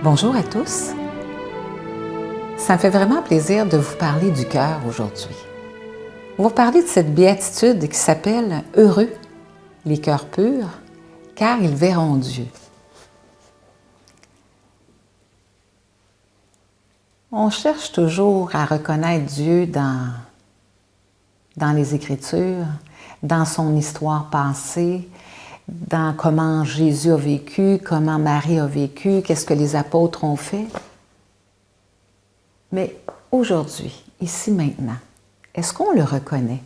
Bonjour à tous. Ça me fait vraiment plaisir de vous parler du cœur aujourd'hui. On va parler de cette béatitude qui s'appelle « Heureux les cœurs purs, car ils verront Dieu ». On cherche toujours à reconnaître Dieu dans les Écritures, dans son histoire passée, dans comment Jésus a vécu, comment Marie a vécu, qu'est-ce que les apôtres ont fait. Mais aujourd'hui, ici maintenant, est-ce qu'on le reconnaît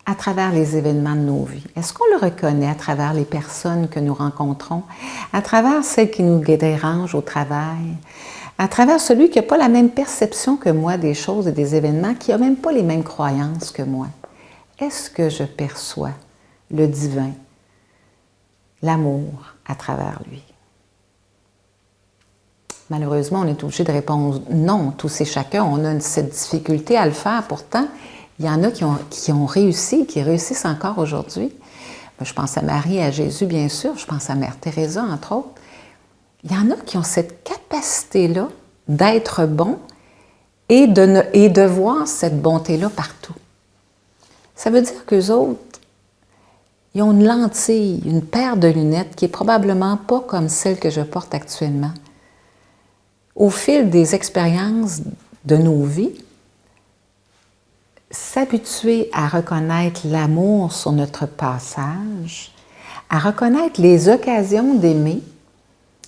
à travers les événements de nos vies? Est-ce qu'on le reconnaît à travers les personnes que nous rencontrons, à travers celles qui nous dérangent au travail, à travers celui qui n'a pas la même perception que moi des choses et des événements, qui n'a même pas les mêmes croyances que moi? Est-ce que je perçois le divin, l'amour à travers lui? Malheureusement, on est obligé de répondre non, tous et chacun. On a cette difficulté à le faire. Pourtant, il y en a qui ont réussi, qui réussissent encore aujourd'hui. Je pense à Marie, à Jésus, bien sûr. Je pense à Mère Teresa, entre autres. Il y en a qui ont cette capacité-là d'être bons et de voir cette bonté-là partout. Ça veut dire qu'eux autres, ils ont une lentille, une paire de lunettes qui est probablement pas comme celle que je porte actuellement. Au fil des expériences de nos vies, s'habituer à reconnaître l'amour sur notre passage, à reconnaître les occasions d'aimer,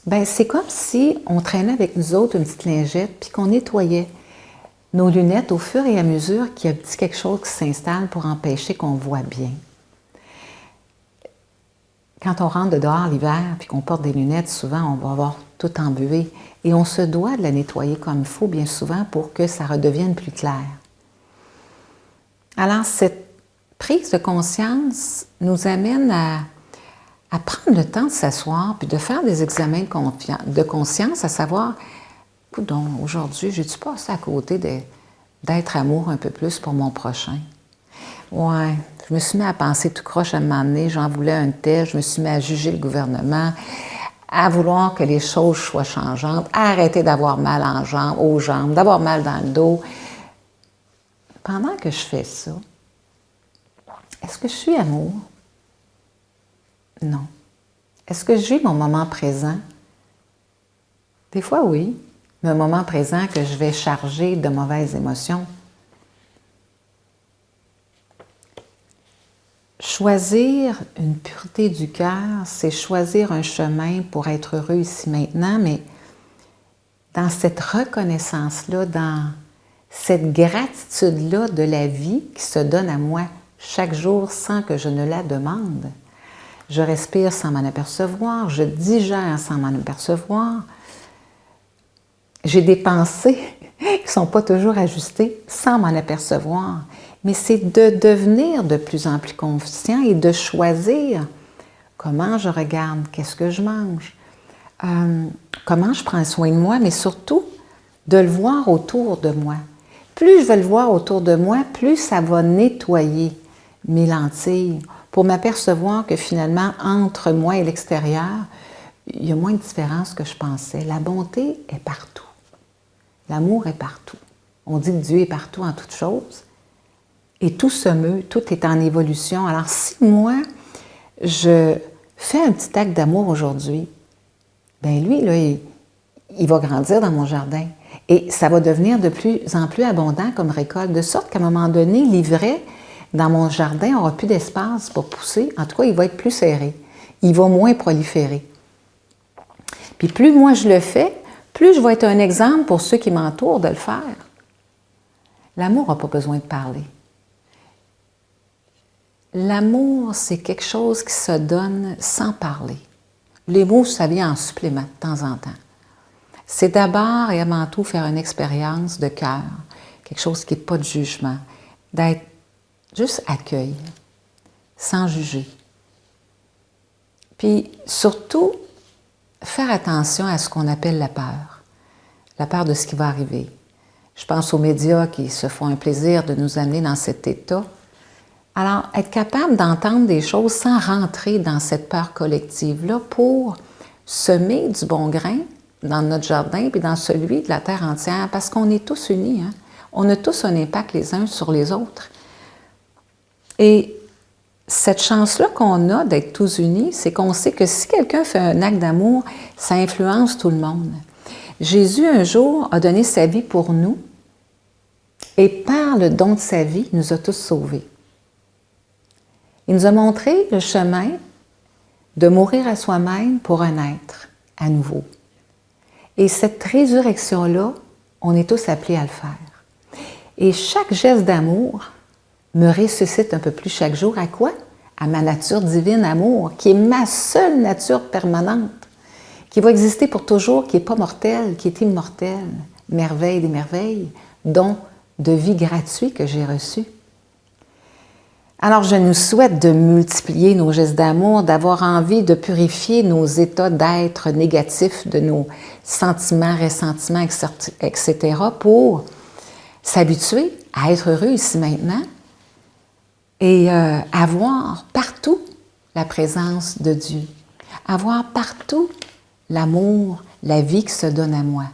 ben c'est comme si on traînait avec nous autres une petite lingette puis qu'on nettoyait nos lunettes au fur et à mesure qu'il y a petit quelque chose qui s'installe pour empêcher qu'on voit bien. Quand on rentre dehors l'hiver puis qu'on porte des lunettes, souvent on va avoir tout embué et on se doit de la nettoyer comme il faut bien souvent pour que ça redevienne plus clair. Alors cette prise de conscience nous amène à prendre le temps de s'asseoir puis de faire des examens de conscience, à savoir, coudonc, aujourd'hui, j'ai-tu passé à côté d'être amour un peu plus pour mon prochain? Ouais, je me suis mis à penser tout croche à un moment donné, j'en voulais un tel, je me suis mis à juger le gouvernement, à vouloir que les choses soient changeantes, à arrêter d'avoir mal aux jambes, d'avoir mal dans le dos. Pendant que je fais ça, est-ce que je suis amour? Non. Est-ce que je vis mon moment présent? Des fois, oui, mais un moment présent que je vais charger de mauvaises émotions. Choisir une pureté du cœur, c'est choisir un chemin pour être heureux ici maintenant, mais dans cette reconnaissance-là, dans cette gratitude-là de la vie qui se donne à moi chaque jour sans que je ne la demande. Je respire sans m'en apercevoir, je digère sans m'en apercevoir. J'ai des pensées qui ne sont pas toujours ajustées sans m'en apercevoir. Mais c'est de devenir de plus en plus conscient et de choisir comment je regarde, qu'est-ce que je mange, comment je prends soin de moi, mais surtout de le voir autour de moi. Plus je vais le voir autour de moi, plus ça va nettoyer mes lentilles pour m'apercevoir que finalement, entre moi et l'extérieur, il y a moins de différence que je pensais. La bonté est partout. L'amour est partout. On dit que Dieu est partout en toutes choses. Et tout se meut, tout est en évolution. Alors si moi, je fais un petit acte d'amour aujourd'hui, bien lui, là, il va grandir dans mon jardin. Et ça va devenir de plus en plus abondant comme récolte, de sorte qu'à un moment donné, l'ivraie dans mon jardin n'aura plus d'espace pour pousser. En tout cas, il va être plus serré. Il va moins proliférer. Puis plus moi je le fais, plus je vais être un exemple pour ceux qui m'entourent de le faire. L'amour n'a pas besoin de parler. L'amour, c'est quelque chose qui se donne sans parler. Les mots, ça vient en supplément de temps en temps. C'est d'abord et avant tout faire une expérience de cœur, quelque chose qui n'est pas de jugement, d'être juste accueil, sans juger. Puis surtout, faire attention à ce qu'on appelle la peur de ce qui va arriver. Je pense aux médias qui se font un plaisir de nous amener dans cet état. Alors, être capable d'entendre des choses sans rentrer dans cette peur collective-là pour semer du bon grain dans notre jardin, puis dans celui de la terre entière, parce qu'on est tous unis. Hein? On a tous un impact les uns sur les autres. Et cette chance-là qu'on a d'être tous unis, c'est qu'on sait que si quelqu'un fait un acte d'amour, ça influence tout le monde. Jésus, un jour, a donné sa vie pour nous, et par le don de sa vie, il nous a tous sauvés. Il nous a montré le chemin de mourir à soi-même pour renaître à nouveau. Et cette résurrection-là, on est tous appelés à le faire. Et chaque geste d'amour me ressuscite un peu plus chaque jour. À quoi? À ma nature divine amour, qui est ma seule nature permanente, qui va exister pour toujours, qui n'est pas mortelle, qui est immortelle. Merveille des merveilles, don de vie gratuit que j'ai reçu. Alors, je nous souhaite de multiplier nos gestes d'amour, d'avoir envie de purifier nos états d'être négatifs, de nos sentiments, ressentiments, etc., pour s'habituer à être heureux ici maintenant et avoir partout la présence de Dieu, avoir partout l'amour, la vie qui se donne à moi.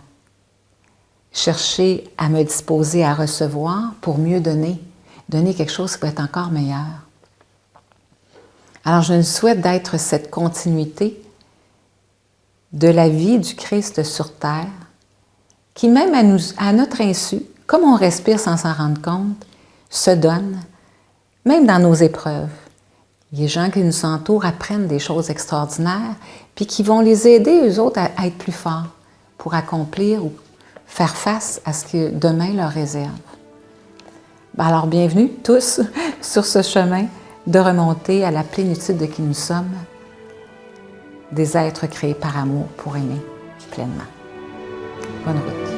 Chercher à me disposer à recevoir pour mieux donner. Donner quelque chose qui va être encore meilleur. Alors, je nous souhaite d'être cette continuité de la vie du Christ sur terre, qui même à notre insu, comme on respire sans s'en rendre compte, se donne, même dans nos épreuves. Les gens qui nous entourent apprennent des choses extraordinaires, puis qui vont les aider, eux autres, à être plus forts pour accomplir ou faire face à ce que demain leur réserve. Alors, bienvenue tous sur ce chemin de remonter à la plénitude de qui nous sommes, des êtres créés par amour pour aimer pleinement. Bonne route.